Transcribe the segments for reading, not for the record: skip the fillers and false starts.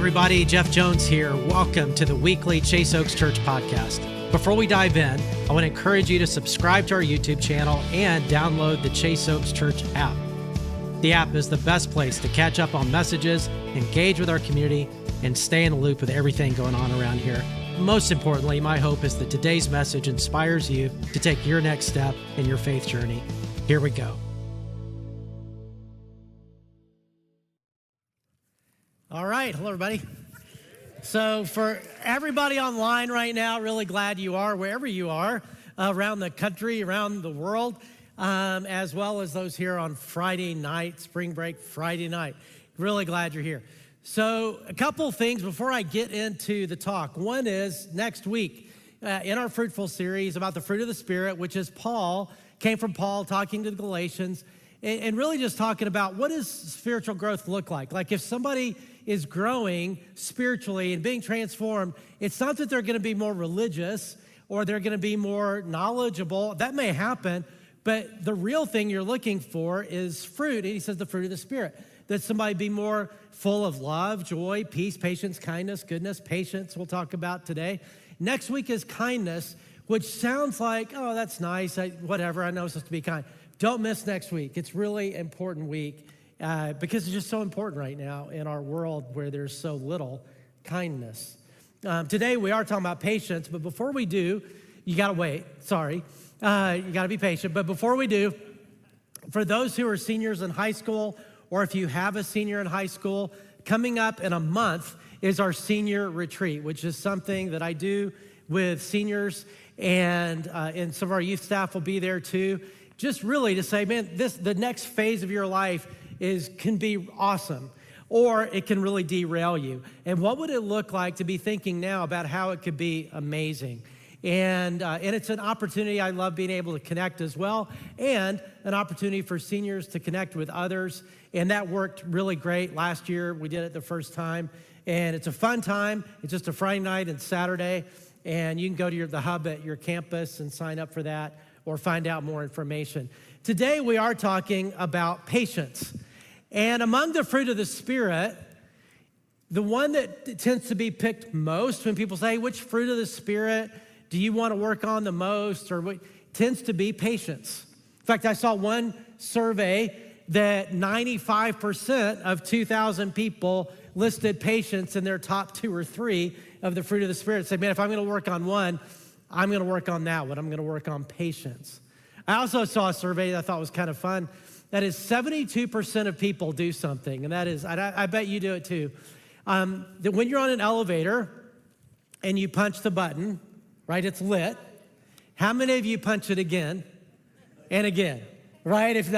everybody. Jeff Jones here. Welcome to the weekly Chase Oaks Church podcast. Before we dive in, I want to encourage you to subscribe to our YouTube channel and download the Chase Oaks Church app. The app is the best place to catch up on messages, engage with our community, and stay in the loop with everything going on around here. Most importantly, my hope is that today's message inspires you to take your next step in your faith journey. Here we go. All right, hello everybody. So for everybody online right now, really glad you are wherever you are around the country, around the world, as well as those here on Friday night, spring break Friday night. Really glad you're here. So a couple things before I get into the talk. One is next week in our Fruitful series about the fruit of the Spirit, which is came from Paul talking to the Galatians and really just talking about what does spiritual growth look like? Like if somebody is growing spiritually and being transformed, it's not that they're going to be more religious or they're going to be more knowledgeable. That may happen, but the real thing you're looking for is fruit. And he says the fruit of the Spirit. That somebody be more full of love, joy, peace, patience, kindness, goodness, patience, we'll talk about today. Next week is kindness, which sounds like, oh, that's nice, whatever, I know it's supposed to be kind. Don't miss next week. It's really important week because it's just so important right now in our world where there's so little kindness. Today we are talking about patience, but before we do, you got to wait. Sorry. You got to be patient. But before we do, for those who are seniors in high school, or if you have a senior in high school, coming up in a month is our senior retreat, which is something that I do with seniors, and some of our youth staff will be there too. Just really to say, man, the next phase of your life can be awesome, or it can really derail you. And what would it look like to be thinking now about how it could be amazing? And it's an opportunity. I love being able to connect as well, and an opportunity for seniors to connect with others. And that worked really great last year. We did it the first time, and it's a fun time. It's just a Friday night and Saturday, and you can go to the hub at your campus and sign up for that or find out more information. Today we are talking about patience. And among the fruit of the Spirit, the one that tends to be picked most when people say, which fruit of the Spirit do you want to work on the most, or what tends to be patience. In fact, I saw one survey that 95% of 2,000 people listed patience in their top 2 or 3 of the fruit of the Spirit. Say, man, if I'm going to work on one, I'm going to work on that one. I'm going to work on patience. I also saw a survey that I thought was kind of fun. That is 72% of people do something, and that is, I bet you do it too, that when you're on an elevator and you punch the button, right, it's lit. How many of you punch it again and again, right? If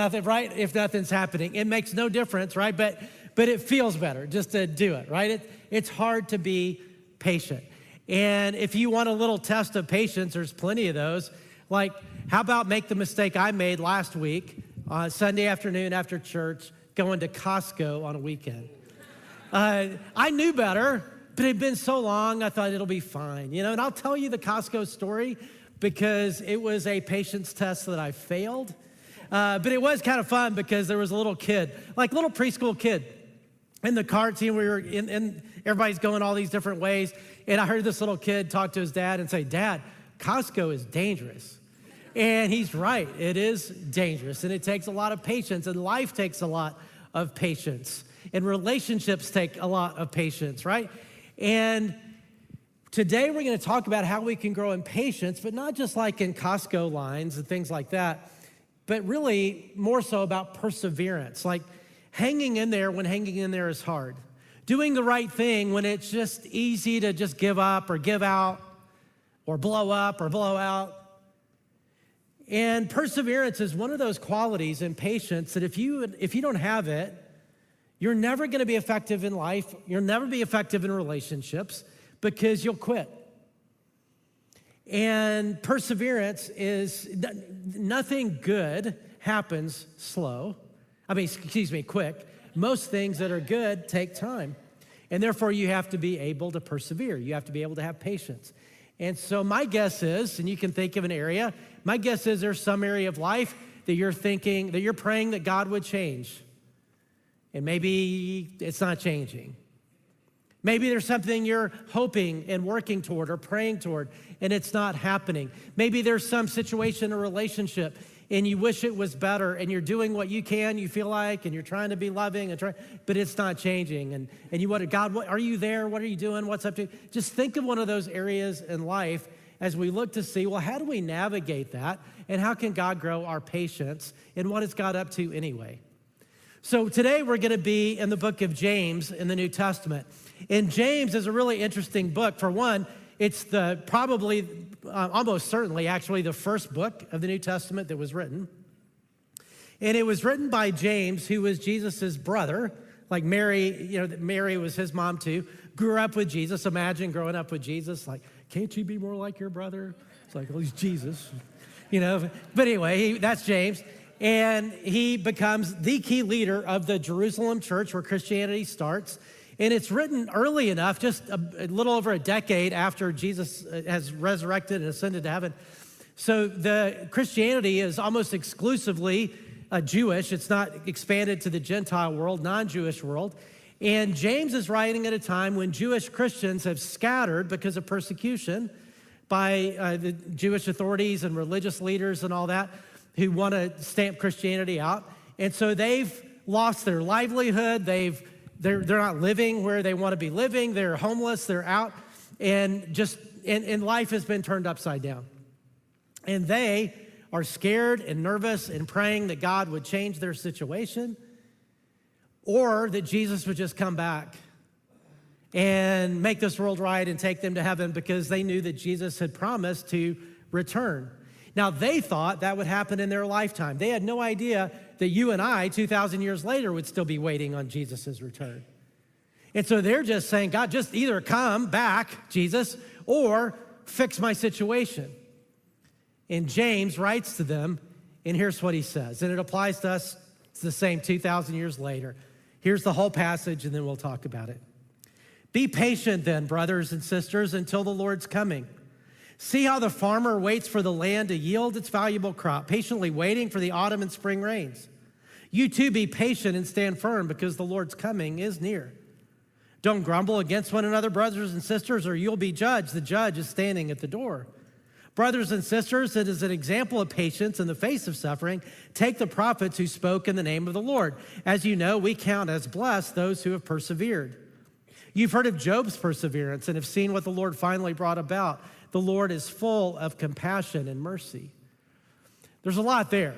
nothing's happening, it makes no difference, right? But it feels better just to do it, right? It's hard to be patient. And if you want a little test of patience, there's plenty of those. Like, how about make the mistake I made last week, Sunday afternoon after church, going to Costco on a weekend. I knew better, but it had been so long, I thought it'll be fine. And I'll tell you the Costco story because it was a patience test that I failed. But it was kind of fun because there was a little kid, like little preschool kid, in the cart. We were in everybody's going all these different ways. And I heard this little kid talk to his dad and say, Dad, Costco is dangerous. And he's right, it is dangerous. And it takes a lot of patience, and life takes a lot of patience. And relationships take a lot of patience, right? And today we're going to talk about how we can grow in patience, but not just like in Costco lines and things like that, but really more so about perseverance, like hanging in there when hanging in there is hard, doing the right thing when it's just easy to just give up or give out or blow up or blow out. And perseverance is one of those qualities in patience that if you don't have it, you're never going to be effective in life. You'll never be effective in relationships because you'll quit. And perseverance is, nothing good happens quick. Most things that are good take time. And therefore you have to be able to persevere. You have to be able to have patience. And so my guess is, and you can think of an area, my guess is there's some area of life that you're thinking, that you're praying that God would change. And maybe it's not changing. Maybe there's something you're hoping and working toward or praying toward, and it's not happening. Maybe there's some situation or relationship, and you wish it was better, and you're doing what you can, you feel like, and you're trying to be loving, but it's not changing. And you wonder, God, are you there? What are you doing? What's up to? Just think of one of those areas in life as we look to see, well, how do we navigate that? And how can God grow our patience? And what is God up to anyway? So today we're going to be in the book of James in the New Testament. And James is a really interesting book. For one, it's almost certainly actually the first book of the New Testament that was written. And it was written by James, who was Jesus's brother. Like Mary, Mary was his mom too. Grew up with Jesus. Imagine growing up with Jesus. Like, can't you be more like your brother? It's like, well, he's Jesus, But anyway, that's James. And he becomes the key leader of the Jerusalem church where Christianity starts. And it's written early enough, just a little over a decade after Jesus has resurrected and ascended to heaven. So the Christianity is almost exclusively Jewish. It's not expanded to the Gentile world, non-Jewish world. And James is writing at a time when Jewish Christians have scattered because of persecution by the Jewish authorities and religious leaders and all that who want to stamp Christianity out. And so they've lost their livelihood. They're not living where they want to be living. They're homeless. They're out. And life has been turned upside down. And they are scared and nervous and praying that God would change their situation or that Jesus would just come back and make this world right and take them to heaven because they knew that Jesus had promised to return. Now, they thought that would happen in their lifetime. They had no idea that you and I, 2,000 years later, would still be waiting on Jesus' return. And so they're just saying, God, just either come back, Jesus, or fix my situation. And James writes to them, and here's what he says. And it applies to us. It's the same 2,000 years later. Here's the whole passage, and then we'll talk about it. Be patient then, brothers and sisters, until the Lord's coming. See how the farmer waits for the land to yield its valuable crop, patiently waiting for the autumn and spring rains. You too be patient and stand firm because the Lord's coming is near. Don't grumble against one another, brothers and sisters, or you'll be judged. The judge is standing at the door. Brothers and sisters, it is an example of patience in the face of suffering. Take the prophets who spoke in the name of the Lord. As you know, we count as blessed those who have persevered. You've heard of Job's perseverance and have seen what the Lord finally brought about. The Lord is full of compassion and mercy. There's a lot there.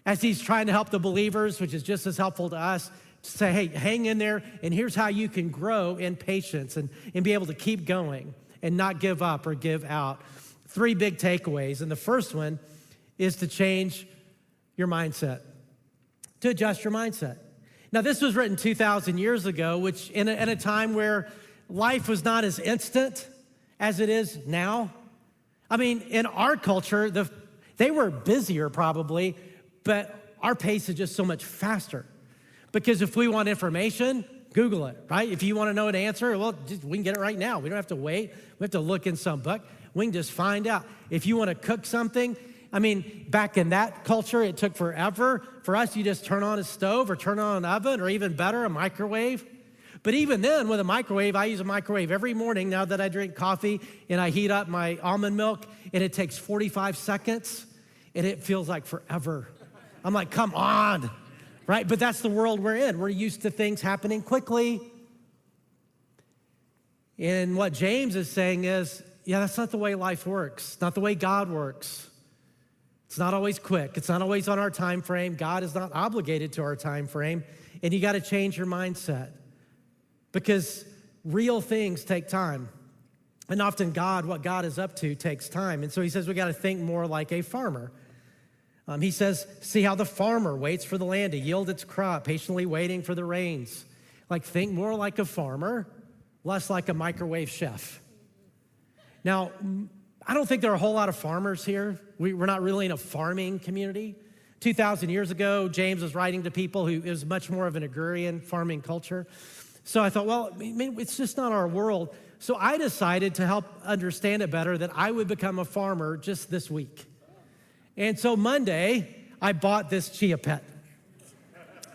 As he's trying to help the believers, which is just as helpful to us, to say, hey, hang in there, and here's how you can grow in patience and be able to keep going and not give up or give out. 3 big takeaways, and the first one is to change your mindset, to adjust your mindset. Now, this was written 2,000 years ago, which in a time where life was not as instant as it is now. I mean, in our culture, they were busier probably, but our pace is just so much faster. Because if we want information, Google it, right? If you want to know an answer, well, we can get it right now. We don't have to wait. We have to look in some book. We can just find out. If you want to cook something, I mean, back in that culture, it took forever. For us, you just turn on a stove or turn on an oven or even better, a microwave. But even then, with a microwave, I use a microwave every morning now that I drink coffee and I heat up my almond milk, and it takes 45 seconds, and it feels like forever. I'm like, come on, right? But that's the world we're in. We're used to things happening quickly. And what James is saying is, yeah, that's not the way life works. It's not the way God works. It's not always quick. It's not always on our time frame. God is not obligated to our time frame, and you got to change your mindset. Because real things take time. And often what God is up to takes time. And so he says we got to think more like a farmer. He says, see how the farmer waits for the land to yield its crop, patiently waiting for the rains. Like, think more like a farmer, less like a microwave chef. Now, I don't think there are a whole lot of farmers here. We're not really in a farming community. 2,000 years ago, James was writing to people who is much more of an agrarian farming culture. So I thought, well, it's just not our world. So I decided to help understand it better that I would become a farmer just this week. And so Monday, I bought this chia pet.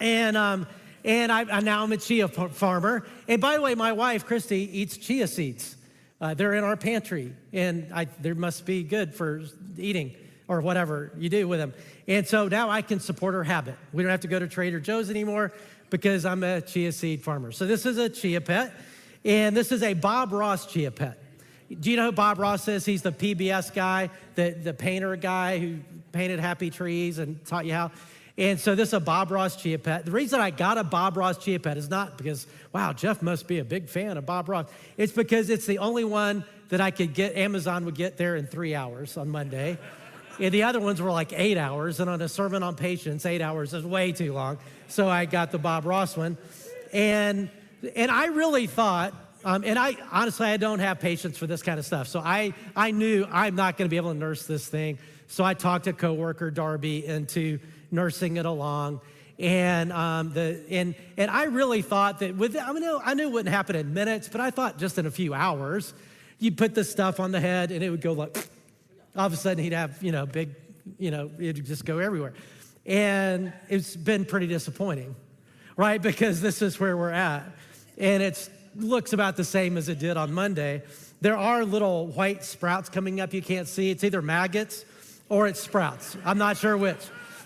And And now I'm a chia farmer. And by the way, my wife, Christy, eats chia seeds. They're in our pantry, and they must be good for eating or whatever you do with them. And so now I can support her habit. We don't have to go to Trader Joe's anymore because I'm a chia seed farmer. So this is a chia pet, and this is a Bob Ross chia pet. Do you know who Bob Ross is? He's the PBS guy, the painter guy who painted happy trees and taught you how. And so this is a Bob Ross chia pet. The reason I got a Bob Ross chia pet is not because, wow, Jeff must be a big fan of Bob Ross. It's because it's the only one that I could get, Amazon would get there in 3 hours on Monday. And the other ones were like 8 hours. And on a sermon on patience, 8 hours is way too long. So I got the Bob Ross one. And I really thought, honestly, I don't have patience for this kind of stuff. So I knew I'm not going to be able to nurse this thing. So I talked to coworker Darby into nursing it along, and I really thought that I knew it wouldn't happen in minutes, but I thought just in a few hours, you'd put this stuff on the head and it would go like, all of a sudden he'd have big, it'd just go everywhere, and it's been pretty disappointing, right? Because this is where we're at, and it looks about the same as it did on Monday. There are little white sprouts coming up you can't see. It's either maggots or it's sprouts. I'm not sure which.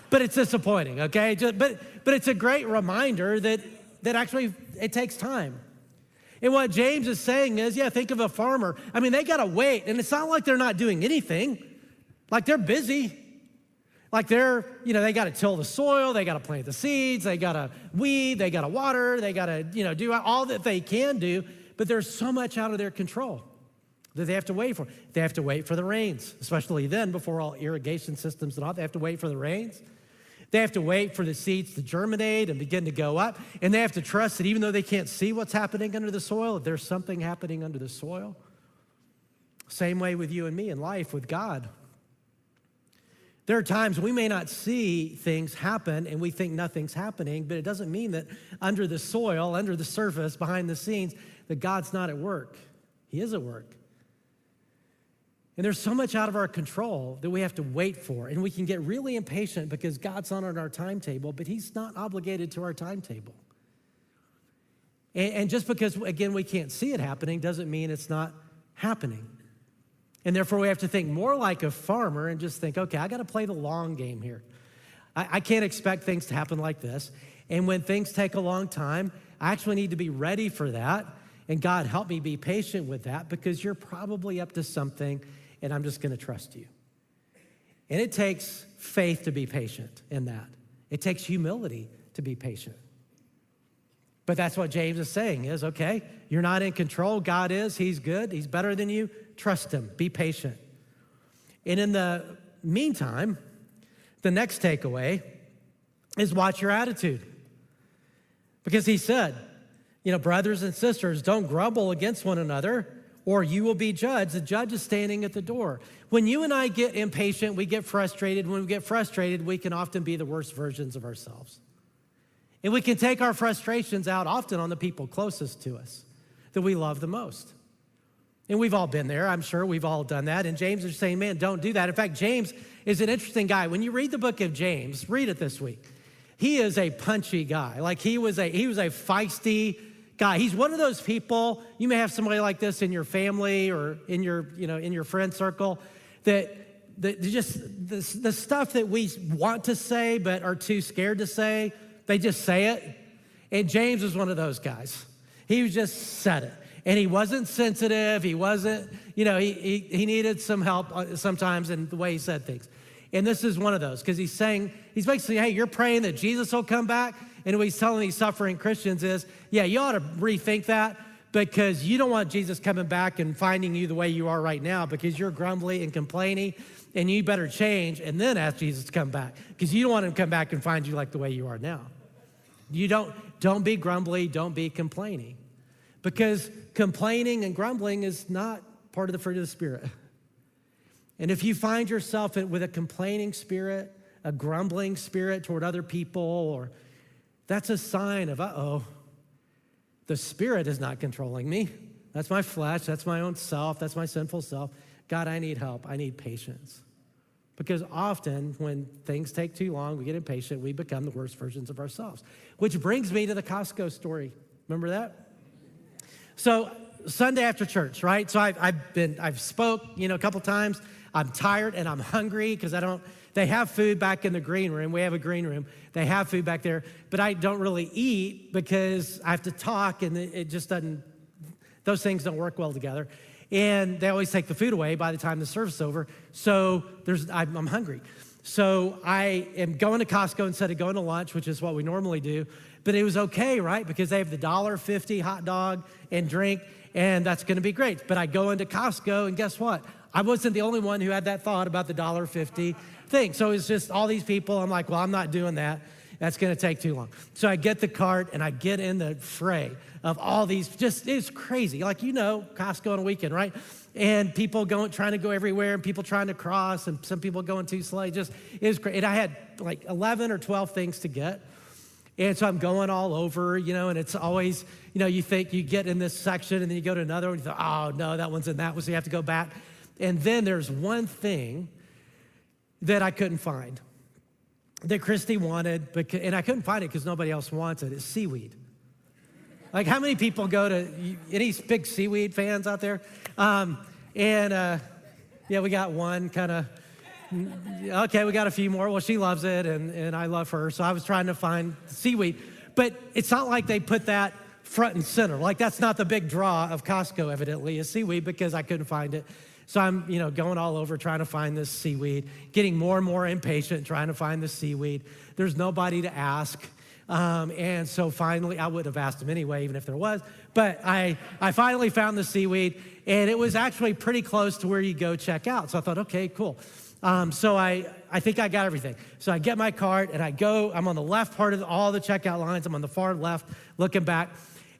But it's disappointing, okay? But it's a great reminder that actually it takes time. And what James is saying is, think of a farmer. I mean, they got to wait, and it's not like they're not doing anything. Like they're busy. Like they got to till the soil, they got to plant the seeds, they got to weed, they got to water, they got to, do all that they can do, but there's so much out of their control that they have to wait for. They have to wait for the rains, especially then before all irrigation systems and all. They have to wait for the rains. They have to wait for the seeds to germinate and begin to go up. And they have to trust that even though they can't see what's happening under the soil, there's something happening under the soil. Same way with you and me in life with God. There are times we may not see things happen and we think nothing's happening, but it doesn't mean that under the soil, under the surface, behind the scenes, that God's not at work. He is at work. And there's so much out of our control that we have to wait for. And we can get really impatient because God's not on our timetable, but he's not obligated to our timetable. And just because, again, we can't see it happening doesn't mean it's not happening. And therefore, we have to think more like a farmer and just think, okay, I got to play the long game here. I can't expect things to happen like this. And when things take a long time, I actually need to be ready for that. And God, help me be patient with that because you're probably up to something, and I'm just going to trust you. And it takes faith to be patient in that. It takes humility to be patient. But that's what James is saying is, okay, you're not in control. God is. He's good. He's better than you. Trust him. Be patient. And in the meantime, the next takeaway is watch your attitude. Because he said, brothers and sisters, don't grumble against one another, or you will be judged. The judge is standing at the door. When you and I get impatient, we get frustrated. When we get frustrated, we can often be the worst versions of ourselves. And we can take our frustrations out often on the people closest to us that we love the most. And we've all been there. I'm sure we've all done that. And James is saying, man, don't do that. In fact, James is an interesting guy. When you read the book of James, read it this week. He is a punchy guy. Like he was a feisty guy. He's one of those people, you may have somebody like this in your family or in your friend circle, that just the stuff that we want to say but are too scared to say, they just say it. And James was one of those guys. He just said it. And he wasn't sensitive. He wasn't, he needed some help sometimes in the way he said things. And this is one of those, because he's basically saying, hey, you're praying that Jesus will come back. And what he's telling these suffering Christians is, you ought to rethink that, because you don't want Jesus coming back and finding you the way you are right now, because you're grumbly and complaining, and you better change and then ask Jesus to come back, because you don't want him to come back and find you like the way you are now. You don't be grumbly, don't be complaining, because complaining and grumbling is not part of the fruit of the Spirit. And if you find yourself with a complaining spirit, a grumbling spirit toward other people, that's a sign of, the Spirit is not controlling me. That's my flesh, that's my own self, that's my sinful self. God, I need help, I need patience. Because often when things take too long, we get impatient, we become the worst versions of ourselves. Which brings me to the Costco story. Remember that? So Sunday after church, right? So I've spoke, a couple times. I'm tired and I'm hungry because they have food back in the green room. We have a green room. They have food back there, but I don't really eat because I have to talk and it just doesn't, those things don't work well together. And they always take the food away by the time the service is over. So I'm hungry. So I am going to Costco instead of going to lunch, which is what we normally do. But it was okay, right? Because they have the $1.50 hot dog and drink, and that's gonna be great. But I go into Costco, and guess what? I wasn't the only one who had that thought about the $1.50 thing. So it's just all these people. I'm like, well, I'm not doing that. That's gonna take too long. So I get the cart and I get in the fray of all these, it's crazy. Like, Costco on a weekend, right? And people trying to go everywhere and people trying to cross and some people going too slow. It was great. And I had like 11 or 12 things to get. And so I'm going all over, and it's always, you think you get in this section and then you go to another one, you think, oh no, that one's in that one, so you have to go back. And then there's one thing that I couldn't find that Christy wanted, and I couldn't find it because nobody else wants it. It's seaweed. Like, how many people go to, any big seaweed fans out there? Yeah, we got one kind of, okay, we got a few more. Well, she loves it, and I love her, so I was trying to find seaweed. But it's not like they put that front and center. Like, that's not the big draw of Costco, evidently, is seaweed, because I couldn't find it. So I'm, going all over trying to find this seaweed, getting more and more impatient trying to find the seaweed. There's nobody to ask. And so finally, I would have asked him anyway, even if there was. But I finally found the seaweed, and it was actually pretty close to where you go check out. So I thought, okay, cool. So I think I got everything. So I get my cart, and I'm on the left part of all the checkout lines. I'm on the far left looking back,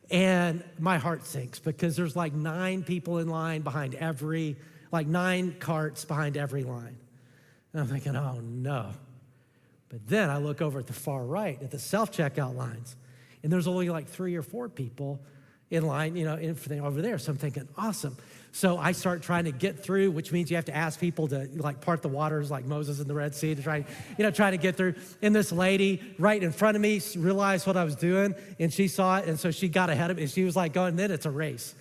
and my heart sinks because there's like 9 people in line behind 9 carts behind every line. And I'm thinking, oh no. But then I look over at the far right at the self-checkout lines, and there's only like 3 or 4 people in line, over there. So I'm thinking, awesome. So I start trying to get through, which means you have to ask people to part the waters like Moses in the Red Sea to try to get through. And this lady right in front of me realized what I was doing, and she saw it, and so she got ahead of me. She was like going, then it's a race.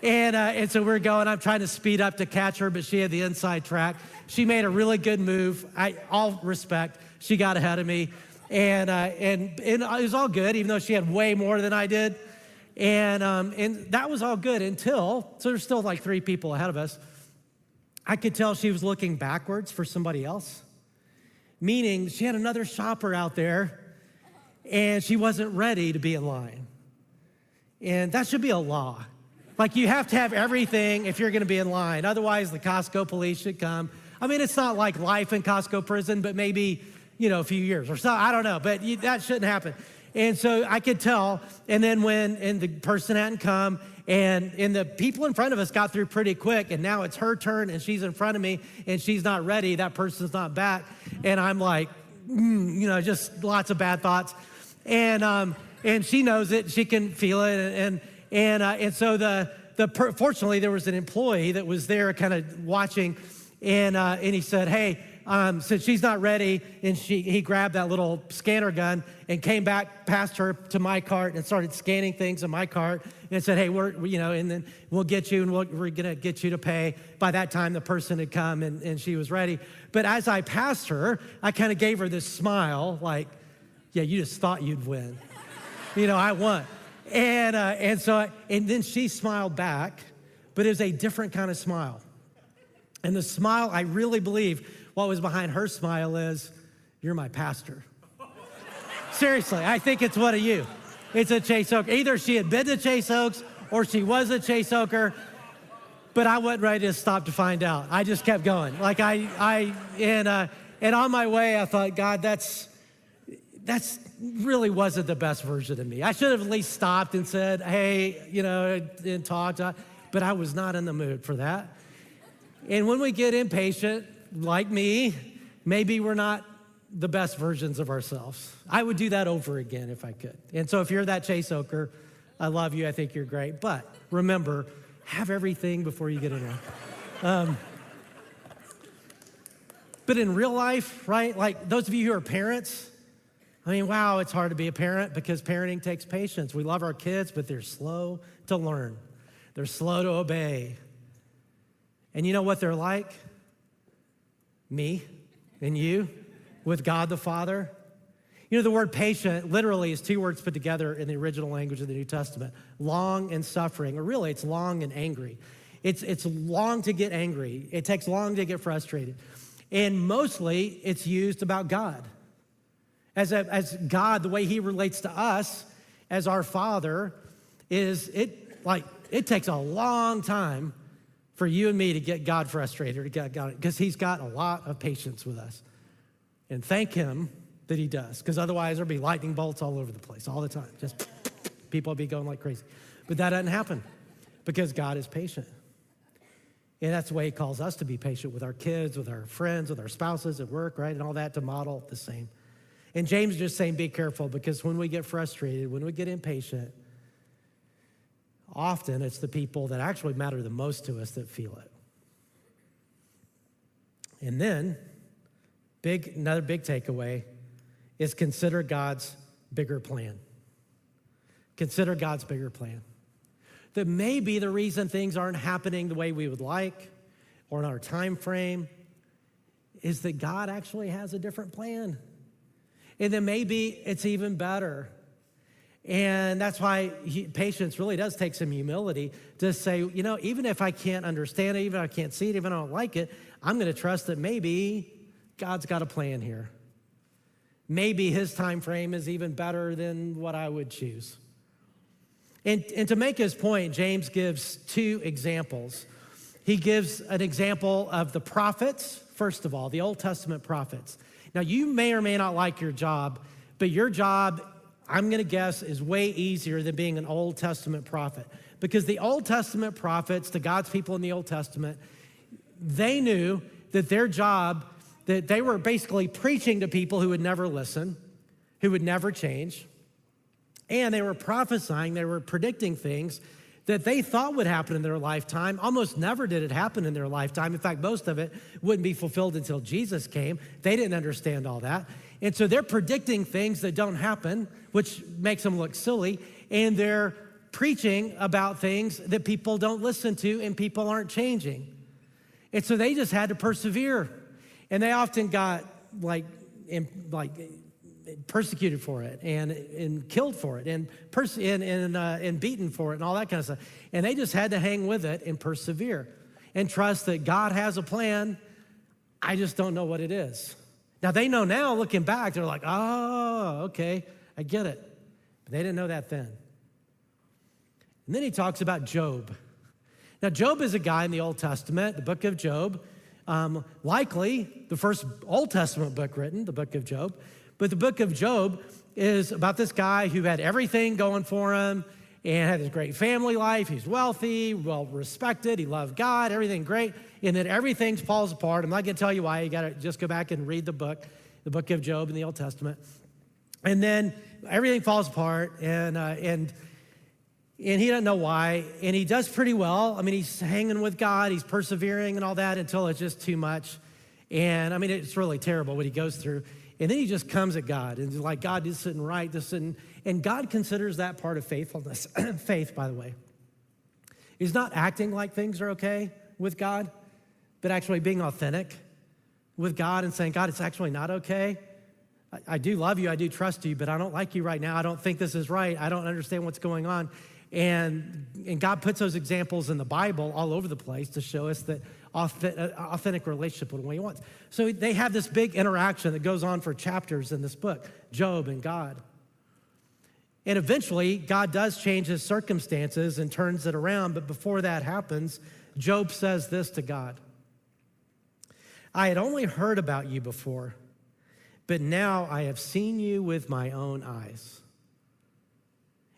And so we're going, I'm trying to speed up to catch her, but she had the inside track. She made a really good move. All respect, she got ahead of me. And it was all good, even though she had way more than I did. And that was all good so there's still like 3 people ahead of us. I could tell she was looking backwards for somebody else, meaning she had another shopper out there and she wasn't ready to be in line. And that should be a law. Like, you have to have everything if you're gonna be in line. Otherwise, the Costco police should come. I mean, it's not like life in Costco prison, but maybe, a few years or so, I don't know, but that shouldn't happen. And so I could tell, and then when the person hadn't come, and the people in front of us got through pretty quick, and now it's her turn, and she's in front of me, and she's not ready, that person's not back, and I'm like, just lots of bad thoughts. And she knows it, she can feel it, and so fortunately there was an employee that was there kind of watching, and he said, hey, since she's not ready, and he grabbed that little scanner gun and came back past her to my cart and started scanning things in my cart and said, hey, and then we'll get you, and we're gonna get you to pay. By that time, the person had come and she was ready. But as I passed her, I kind of gave her this smile, like, yeah, you just thought you'd win. I won. And then she smiled back, but it was a different kind of smile. And the smile, I really believe what was behind her smile is, you're my pastor. Seriously, I think it's one of you. It's a Chase Oaker. Either she had been to Chase Oaks or she was a Chase Oaker, but I wasn't ready to stop to find out. I just kept going. Like and on my way, I thought, God, that's really wasn't the best version of me. I should have at least stopped and said, hey, and talked, but I was not in the mood for that. And when we get impatient, like me, maybe we're not the best versions of ourselves. I would do that over again if I could. And so if you're that Chase Oaker, I love you, I think you're great. But remember, have everything before you get in there. But in real life, right, like those of you who are parents, I mean, wow, it's hard to be a parent because parenting takes patience. We love our kids, but they're slow to learn. They're slow to obey. And you know what they're like? Me and you with God the Father. You know, the word patient literally is two words put together in the original language of the New Testament, long and suffering, or really it's long and angry. It's long to get angry. It takes long to get frustrated. And mostly it's used about God. As God, the way he relates to us as our Father it takes a long time for you and me to get God frustrated or to get God, because he's got a lot of patience with us. And thank him that he does, because otherwise there'll be lightning bolts all over the place all the time. Just people will be going like crazy. But that doesn't happen because God is patient. And that's the way he calls us to be patient with our kids, with our friends, with our spouses at work, right? And all that, to model the same. And James is just saying, be careful, because when we get frustrated, when we get impatient, often it's the people that actually matter the most to us that feel it. And then, another big takeaway is consider God's bigger plan. Consider God's bigger plan. That maybe the reason things aren't happening the way we would like or in our time frame is that God actually has a different plan. And then maybe it's even better. And that's why patience really does take some humility to say, you know, even if I can't understand it, even if I can't see it, even if I don't like it, I'm going to trust that maybe God's got a plan here. Maybe his time frame is even better than what I would choose. And to make his point, James gives two examples. He gives an example of the prophets, first of all, the Old Testament prophets. Now, you may or may not like your job, but your job, I'm going to guess, is way easier than being an Old Testament prophet. Because the Old Testament prophets, the God's people in the Old Testament, they knew that their job, that they were basically preaching to people who would never listen, who would never change. And they were prophesying, they were predicting things that they thought would happen in their lifetime. Almost never did it happen in their lifetime. In fact, most of it wouldn't be fulfilled until Jesus came. They didn't understand all that. And so they're predicting things that don't happen, which makes them look silly. And they're preaching about things that people don't listen to and people aren't changing. And so they just had to persevere. And they often got persecuted for it and killed for it and beaten for it and all that kind of stuff. And they just had to hang with it and persevere and trust that God has a plan. I just don't know what it is. Now, they know now, looking back, they're like, oh, okay, I get it. But they didn't know that then. And then he talks about Job. Now, Job is a guy in the Old Testament, the book of Job, likely the first Old Testament book written, the book of Job. But the book of Job is about this guy who had everything going for him and had a great family life. He's wealthy, well respected. He loved God, everything great. And then everything falls apart. I'm not going to tell you why. You got to just go back and read the book of Job in the Old Testament. And then everything falls apart, and he doesn't know why. And he does pretty well. I mean, he's hanging with God. He's persevering and all that until it's just too much. And I mean, it's really terrible what he goes through. And then he just comes at God and is like, God, this isn't right, this isn't. And God considers that part of faithfulness. Faith, by the way, is not acting like things are okay with God, but actually being authentic with God and saying, God, it's actually not okay. I do love you, I do trust you, but I don't like you right now. I don't think this is right. I don't understand what's going on. And God puts those examples in the Bible all over the place to show us that authentic relationship with what he wants. So they have this big interaction that goes on for chapters in this book, Job and God. And eventually, God does change his circumstances and turns it around. But before that happens, Job says this to God: I had only heard about you before, but now I have seen you with my own eyes.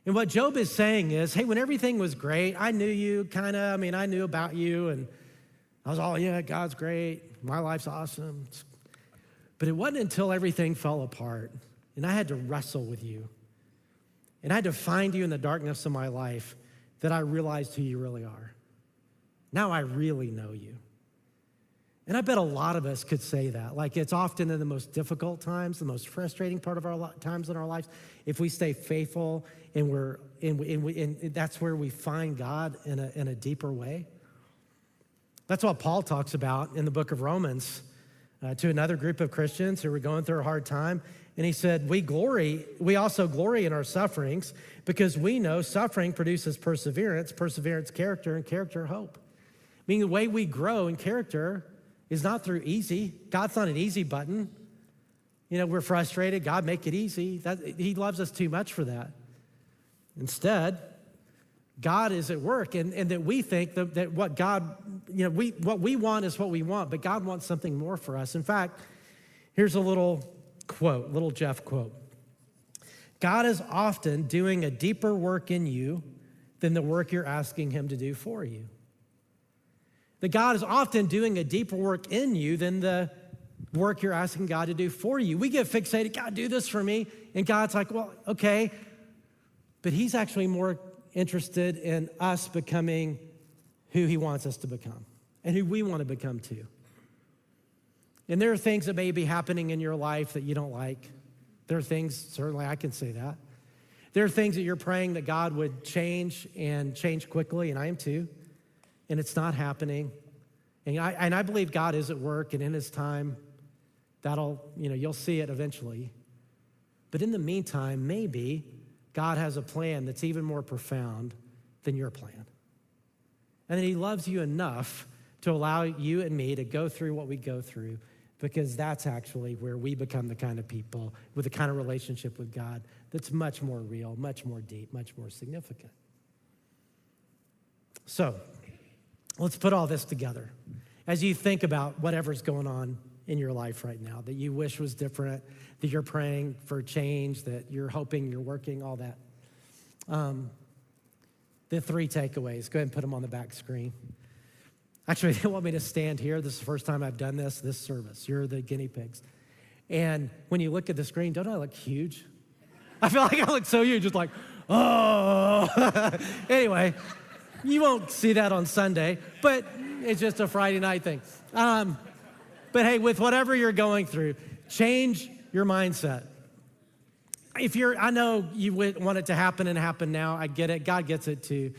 And what Job is saying is, hey, when everything was great, I knew you I knew about you, and I was all, yeah, God's great, my life's awesome. But it wasn't until everything fell apart, and I had to wrestle with you, and I had to find you in the darkness of my life, that I realized who you really are. Now I really know you. And I bet a lot of us could say that. Like, it's often in the most difficult times, the most frustrating part of our times in our lives, if we stay faithful and that's where we find God in a deeper way. That's what Paul talks about in the book of Romans to another group of Christians who were going through a hard time. And he said, we also glory in our sufferings because we know suffering produces perseverance, perseverance, character, and character, hope. Meaning the way we grow in character is not through easy. God's not an easy button. We're frustrated. God, make it easy. He loves us too much for that. Instead, God is at work, and that we think that what God, what we want is what we want, but God wants something more for us. In fact, here's a little Jeff quote. God is often doing a deeper work in you than the work you're asking him to do for you. That God is often doing a deeper work in you than the work you're asking God to do for you. We get fixated, God, do this for me. And God's like, well, okay. But he's actually more interested in us becoming who he wants us to become and who we want to become too. And there are things that may be happening in your life that you don't like. There are things, certainly I can say that. There are things that you're praying that God would change and change quickly, and I am too. And it's not happening. And I believe God is at work, and in his time, you'll see it eventually. But in the meantime, maybe God has a plan that's even more profound than your plan. And that he loves you enough to allow you and me to go through what we go through, because that's actually where we become the kind of people with the kind of relationship with God that's much more real, much more deep, much more significant. So, let's put all this together. As you think about whatever's going on in your life right now, that you wish was different, that you're praying for change, that you're hoping, you're working, all that. The 3 takeaways, go ahead and put them on the back screen. Actually, they want me to stand here. This is the first time I've done this service. You're the guinea pigs. And when you look at the screen, don't I look huge? I feel like I look so huge, just like, oh. Anyway, you won't see that on Sunday, but it's just a Friday night thing. But hey, with whatever you're going through, change your mindset. I know you want it to happen and happen now. I get it. God gets it too.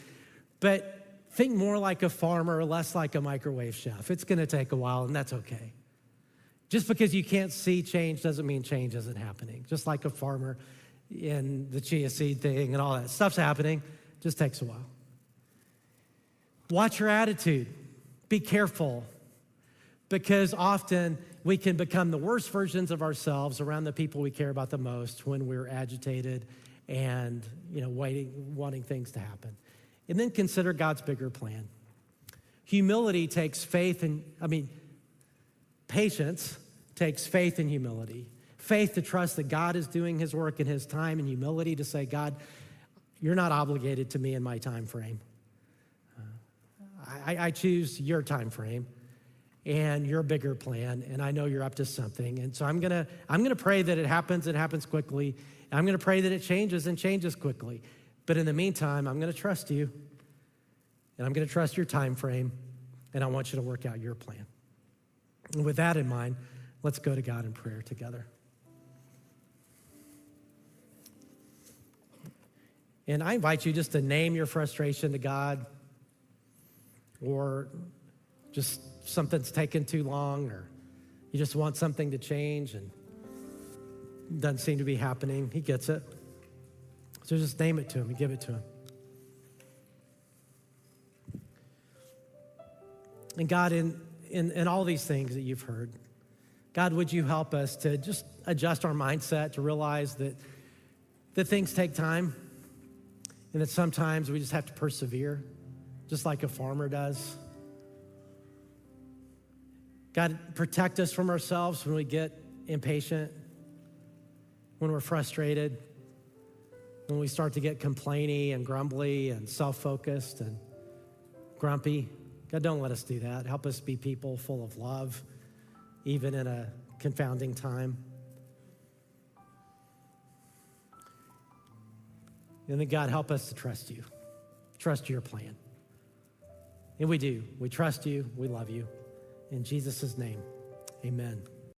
But think more like a farmer, less like a microwave chef. It's going to take a while, and that's okay. Just because you can't see change doesn't mean change isn't happening. Just like a farmer in the chia seed thing and all that stuff's happening, just takes a while. Watch your attitude. Be careful, because often we can become the worst versions of ourselves around the people we care about the most when we're agitated and wanting things to happen. And then consider God's bigger plan. Humility takes faith patience takes faith and humility. Faith to trust that God is doing his work in his time, and humility to say, God, you're not obligated to me in my time frame. I choose your time frame and your bigger plan, and I know you're up to something. And so I'm gonna pray that it happens quickly. I'm gonna pray that it changes and changes quickly. But in the meantime, I'm gonna trust you, and I'm gonna trust your time frame, and I want you to work out your plan. And with that in mind, let's go to God in prayer together. And I invite you just to name your frustration to God, or just something's taken too long, or you just want something to change and it doesn't seem to be happening. He gets it. So just name it to him and give it to him. And God, in all these things that you've heard, God, would you help us to just adjust our mindset to realize that things take time, and that sometimes we just have to persevere, just like a farmer does. God, protect us from ourselves when we get impatient, when we're frustrated, when we start to get complainy and grumbly and self-focused and grumpy. God, don't let us do that. Help us be people full of love, even in a confounding time. And then, God, help us to trust you, trust your plan. And we do. We trust you. We love you. In Jesus' name, amen.